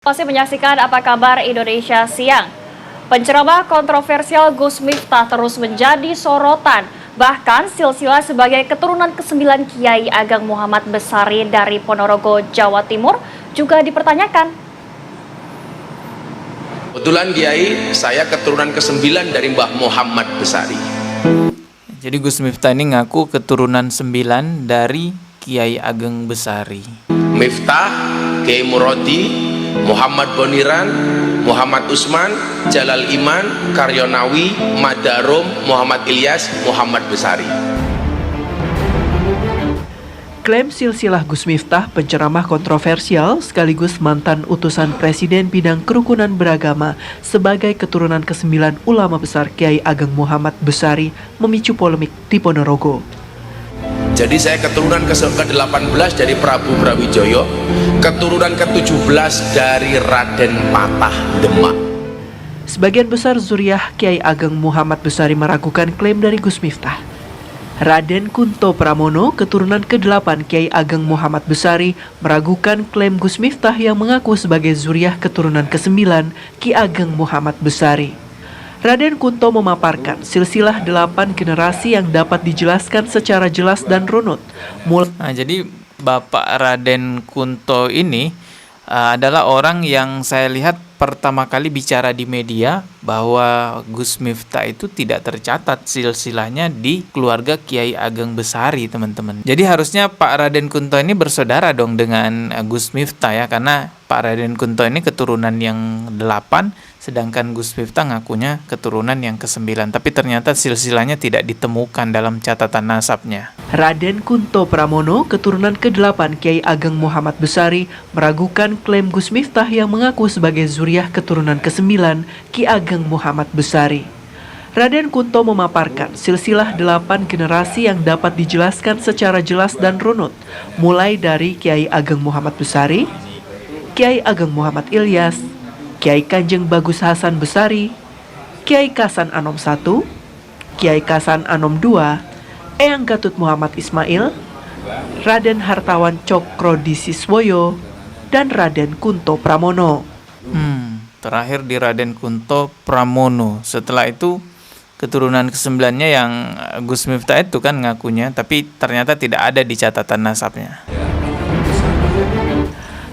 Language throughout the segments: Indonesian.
Masih menyaksikan Apa Kabar Indonesia Siang. Penceramah kontroversial Gus Miftah terus menjadi sorotan. Bahkan silsilah sebagai keturunan ke-9 Kiai Ageng Muhammad Besari dari Ponorogo, Jawa Timur juga dipertanyakan. Kebetulan Kiai, saya keturunan ke-9 dari Mbah Muhammad Besari. Jadi Gus Miftah ini ngaku keturunan 9 dari Kiai Ageng Besari. Miftah, Kiai Murodi, Muhammad Boniran, Muhammad Usman, Jalal Iman, Karyonawi, Madarum, Muhammad Ilyas, Muhammad Besari. Klaim silsilah Gus Miftah, penceramah kontroversial sekaligus mantan utusan Presiden bidang kerukunan beragama sebagai keturunan ke-9 ulama besar Kiai Ageng Muhammad Besari memicu polemik di Ponorogo. Jadi saya keturunan ke-18 dari Prabu Brawijaya, keturunan ke-17 dari Raden Patah Demak. Sebagian besar zuriah Kiai Ageng Muhammad Besari meragukan klaim dari Gus Miftah. Raden Kunto Pramono, keturunan ke-8 Kiai Ageng Muhammad Besari, meragukan klaim Gus Miftah yang mengaku sebagai zuriah keturunan ke-9 Ki Ageng Muhammad Besari. Raden Kunto memaparkan silsilah 8 generasi yang dapat dijelaskan secara jelas dan runut. Jadi Bapak Raden Kunto ini adalah orang yang saya lihat pertama kali bicara di media bahwa Gus Miftah itu tidak tercatat silsilahnya di keluarga Kiai Ageng Besari, teman-teman. Jadi harusnya Pak Raden Kunto ini bersaudara dong dengan Gus Miftah ya, karena Pak Raden Kunto ini keturunan yang 8, sedangkan Gus Miftah ngakunya keturunan yang ke-9, tapi ternyata silsilahnya tidak ditemukan dalam catatan nasabnya. Raden Kunto Pramono, keturunan ke-8 Kiai Ageng Muhammad Besari, meragukan klaim Gus Miftah yang mengaku sebagai zuriah keturunan ke-9 Ki Ageng Muhammad Besari. Raden Kunto memaparkan silsilah 8 generasi yang dapat dijelaskan secara jelas dan runut, mulai dari Kiai Ageng Muhammad Besari, Kiai Ageng Muhammad Ilyas, Kiai Kanjeng Bagus Hasan Besari, Kiai Kasan Anom I, Kiai Kasan Anom II, Eyang Gatut Muhammad Ismail, Raden Hartawan Cokrodisiswoyo, dan Raden Kunto Pramono. Terakhir di Raden Kunto Pramono. Setelah itu keturunan ke-9-nya yang Gus Miftah itu kan ngakunya, tapi ternyata tidak ada di catatan nasabnya.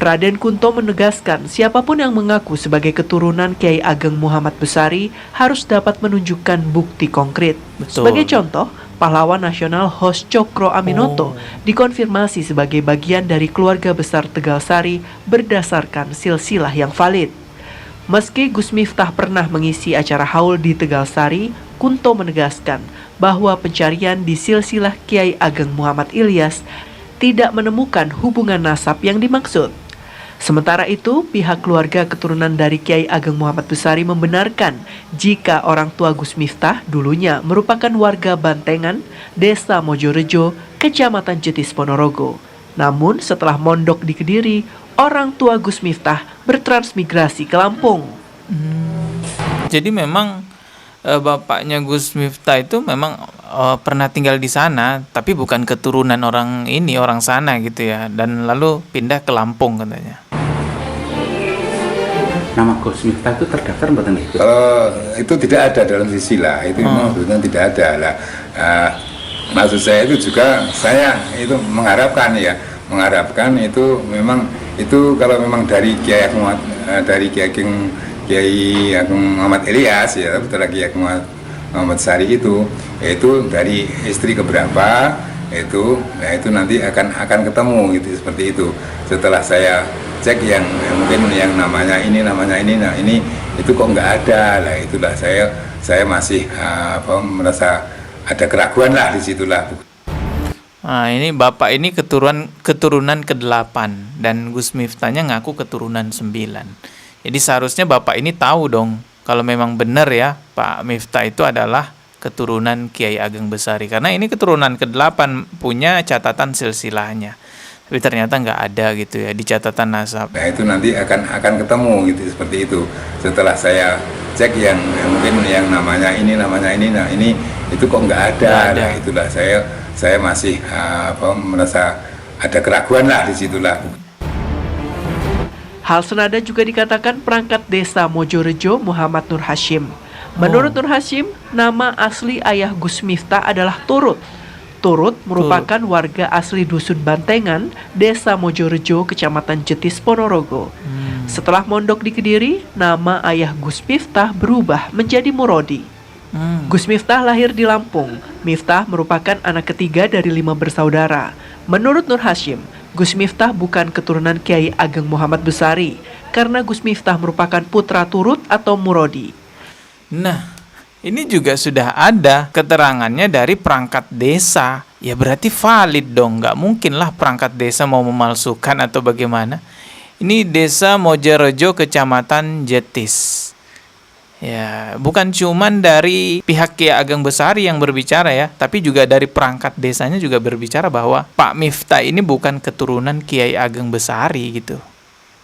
Raden Kunto menegaskan siapapun yang mengaku sebagai keturunan Kiai Ageng Muhammad Besari harus dapat menunjukkan bukti konkret. Betul. Sebagai contoh, pahlawan nasional Hos Cokro Aminoto dikonfirmasi sebagai bagian dari keluarga besar Tegal Sari berdasarkan silsilah yang valid. Meski Gus Miftah pernah mengisi acara haul di Tegal Sari, Kunto menegaskan bahwa pencarian di silsilah Kiai Ageng Muhammad Ilyas tidak menemukan hubungan nasab yang dimaksud. Sementara itu, pihak keluarga keturunan dari Kiai Ageng Muhammad Besari membenarkan jika orang tua Gus Miftah dulunya merupakan warga Bantengan, Desa Mojorejo, Kecamatan Jetis Ponorogo. Namun setelah mondok di Kediri, orang tua Gus Miftah bertransmigrasi ke Lampung. Jadi memang bapaknya Gus Miftah itu memang pernah tinggal di sana, tapi bukan keturunan orang sana gitu ya, dan lalu pindah ke Lampung katanya. Nama Gus Miftah itu terdaftar mboten itu? Itu tidak ada dalam silsilah, itu maksudnya tidak ada lah. Maksud saya itu juga saya itu mengharapkan itu memang itu kalau memang dari Kiai Ageng Muhammad Ilyas ya, betul lagi Kiai Ageng Muhammad Besari itu dari istri keberapa itu, nah itu nanti akan ketemu gitu, seperti itu. Setelah saya cek yang mungkin yang namanya ini, nah ini itu kok nggak ada lah, itulah saya masih merasa ada keraguan lah di situlah. Nah, ini bapak ini keturunan ke-8 dan Gus Miftahnya ngaku keturunan 9. Jadi seharusnya bapak ini tahu dong kalau memang benar ya Pak Miftah itu adalah keturunan Kiai Ageng Besari, karena ini keturunan ke-8 punya catatan silsilahnya. Tapi ternyata nggak ada gitu ya di catatan nasab. Nah itu nanti akan ketemu gitu, seperti itu. Setelah saya cek yang mungkin yang namanya ini, nah ini itu kok nggak ada. Nah itulah saya masih merasa ada keraguan lah di situlah. Hal senada juga dikatakan perangkat desa Mojorejo Muhammad Nur Hashim. Menurut Nur Hashim, nama asli ayah Gus Miftah adalah Turut. Turut merupakan warga asli Dusun Bantengan, Desa Mojorejo, Kecamatan Jetis, Ponorogo. Setelah mondok di Kediri, nama ayah Gus Miftah berubah menjadi Murodi. Gus Miftah lahir di Lampung. Miftah merupakan anak ketiga dari 5 bersaudara. Menurut Nur Hashim, Gus Miftah bukan keturunan Kiai Ageng Muhammad Besari, karena Gus Miftah merupakan putra Turut atau Murodi. Nah, ini juga sudah ada keterangannya dari perangkat desa. Ya berarti valid dong, nggak mungkin lah perangkat desa mau memalsukan atau bagaimana. Ini Desa Mojorejo, Kecamatan Jetis. Ya, bukan cuman dari pihak Kiai Ageng Besari yang berbicara ya, tapi juga dari perangkat desanya juga berbicara bahwa Pak Miftah ini bukan keturunan Kiai Ageng Besari gitu.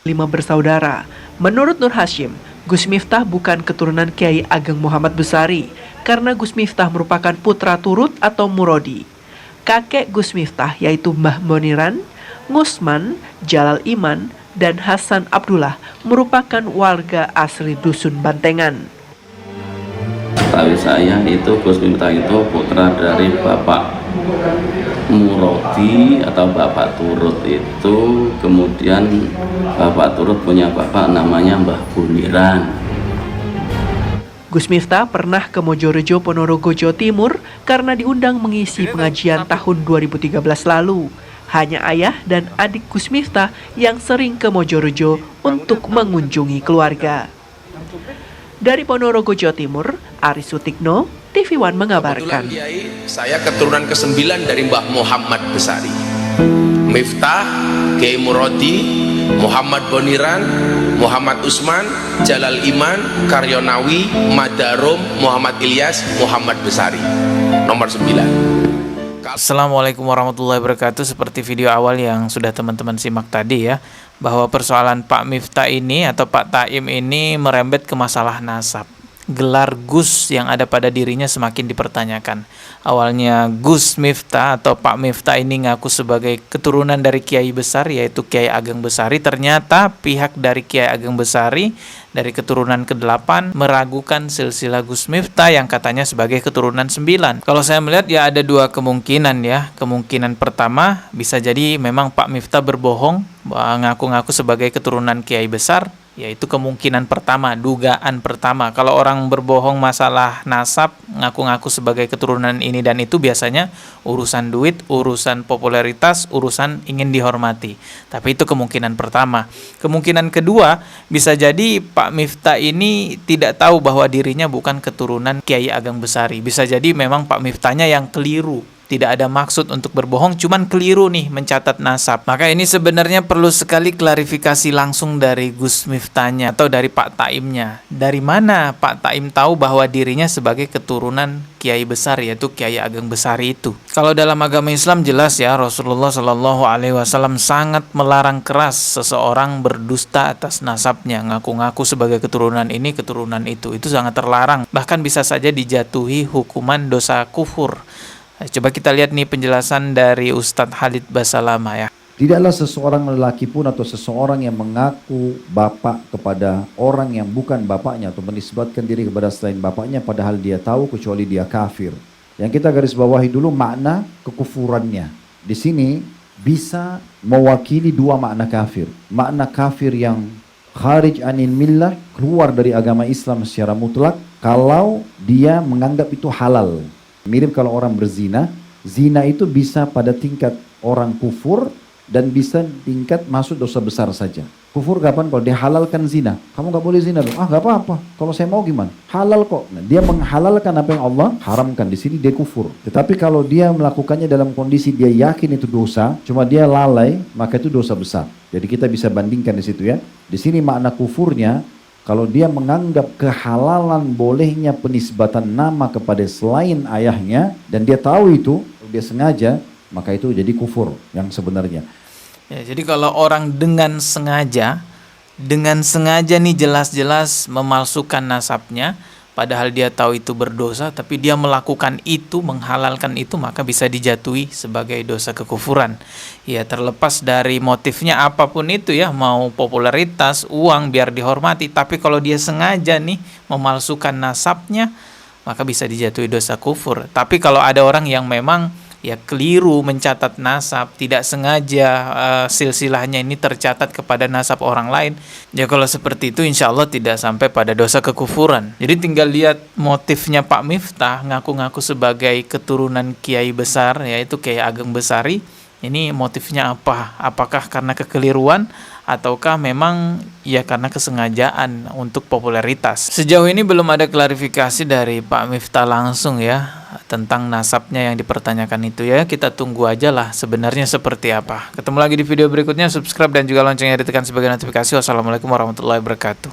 5 bersaudara. Menurut Nur Hashim, Gus Miftah bukan keturunan Kiai Ageng Muhammad Besari, karena Gus Miftah merupakan putra Turut atau Murodi. Kakek Gus Miftah yaitu Mbah Moniran, Ngusman, Jalal Iman, dan Hasan Abdullah merupakan warga asli Dusun Bantengan. Tahu saya itu Gus Miftah itu putra dari Bapak Murodi atau Bapak Turut itu, kemudian Bapak Turut punya bapak namanya Mbah Buniran. Gus Miftah pernah ke Mojorejo, Ponorogo, Jawa Timur karena diundang mengisi pengajian tahun 2013 lalu. Hanya ayah dan adik Gus Miftah yang sering ke Mojorejo untuk mengunjungi keluarga. Dari Ponorogo, Jawa Timur, Aris Sutikno, TV One mengabarkan. Kebetulan Kiai, saya keturunan ke-9 dari Mbah Muhammad Besari. Miftah, Kiai Murodi, Muhammad Boniran, Muhammad Usman, Jalal Iman, Karyonawi, Madarom, Muhammad Ilyas, Muhammad Besari. Nomor 9. Assalamualaikum warahmatullahi wabarakatuh. Seperti video awal yang sudah teman-teman simak tadi ya, bahwa persoalan Pak Miftah ini atau Pak Taim ini merembet ke masalah nasab. Gelar Gus yang ada pada dirinya semakin dipertanyakan. Awalnya Gus Miftah atau Pak Miftah ini ngaku sebagai keturunan dari Kiai besar yaitu Kiai Ageng Besari. Ternyata pihak dari Kiai Ageng Besari dari keturunan ke-8 meragukan silsilah Gus Miftah yang katanya sebagai keturunan 9. Kalau saya melihat ya ada 2 kemungkinan ya. Kemungkinan pertama bisa jadi memang Pak Miftah berbohong ngaku-ngaku sebagai keturunan Kiai besar. Yaitu kemungkinan pertama, dugaan pertama. Kalau orang berbohong masalah nasab, ngaku-ngaku sebagai keturunan ini dan itu biasanya urusan duit, urusan popularitas, urusan ingin dihormati. Tapi itu kemungkinan pertama. Kemungkinan kedua, bisa jadi Pak Miftah ini tidak tahu bahwa dirinya bukan keturunan Kiai Ageng Besari. Bisa jadi memang Pak Miftahnya yang keliru. Tidak ada maksud untuk berbohong, cuman keliru nih mencatat nasab. Maka ini sebenarnya perlu sekali klarifikasi langsung dari Gus Miftahnya atau dari Pak Taimnya. Dari mana Pak Taim tahu bahwa dirinya sebagai keturunan Kiai besar yaitu Kiai Ageng Besari itu? Kalau dalam agama Islam jelas ya, Rasulullah Shallallahu Alaihi Wasallam sangat melarang keras seseorang berdusta atas nasabnya, ngaku-ngaku sebagai keturunan ini, keturunan itu sangat terlarang. Bahkan bisa saja dijatuhi hukuman dosa kufur. Coba kita lihat nih penjelasan dari Ustadz Khalid Basalamah ya. Tidaklah seseorang lelaki pun atau seseorang yang mengaku bapak kepada orang yang bukan bapaknya atau menisbatkan diri kepada selain bapaknya padahal dia tahu kecuali dia kafir. Yang kita garis bawahi dulu makna kekufurannya. Di sini bisa mewakili 2 makna kafir. Makna kafir yang kharij anil millah, keluar dari agama Islam secara mutlak kalau dia menganggap itu halal. Mirip kalau orang berzina, zina itu bisa pada tingkat orang kufur dan bisa tingkat masuk dosa besar saja. Kufur kapan? Kalau dia halalkan zina. Kamu gak boleh zina dong. Gak apa-apa. Kalau saya mau gimana? Halal kok. Nah, dia menghalalkan apa yang Allah haramkan. Di sini dia kufur. Tetapi kalau dia melakukannya dalam kondisi dia yakin itu dosa, cuma dia lalai, maka itu dosa besar. Jadi kita bisa bandingkan di situ ya. Di sini makna kufurnya, kalau dia menganggap kehalalan bolehnya penisbatan nama kepada selain ayahnya dan dia tahu itu, dia sengaja, maka itu jadi kufur yang sebenarnya. Ya, jadi kalau orang dengan sengaja nih jelas-jelas memalsukan nasabnya, padahal dia tahu itu berdosa, tapi dia melakukan itu, menghalalkan itu, maka bisa dijatuhi sebagai dosa kekufuran. Ya, terlepas dari motifnya apapun itu ya, mau popularitas, uang biar dihormati, tapi kalau dia sengaja nih memalsukan nasabnya, maka bisa dijatuhi dosa kufur. Tapi kalau ada orang yang memang ya keliru mencatat nasab, tidak sengaja silsilahnya ini tercatat kepada nasab orang lain, ya kalau seperti itu insya Allah tidak sampai pada dosa kekufuran. Jadi tinggal lihat motifnya Pak Miftah, ngaku-ngaku sebagai keturunan kiai besar, yaitu Kiai Ageng Besari. Ini motifnya apa? Apakah karena kekeliruan ataukah memang ya karena kesengajaan untuk popularitas? Sejauh ini belum ada klarifikasi dari Pak Miftah langsung ya tentang nasabnya yang dipertanyakan itu ya. Kita tunggu aja lah sebenarnya seperti apa. Ketemu lagi di video berikutnya, subscribe dan juga loncengnya ditekan sebagai notifikasi. Wassalamualaikum warahmatullahi wabarakatuh.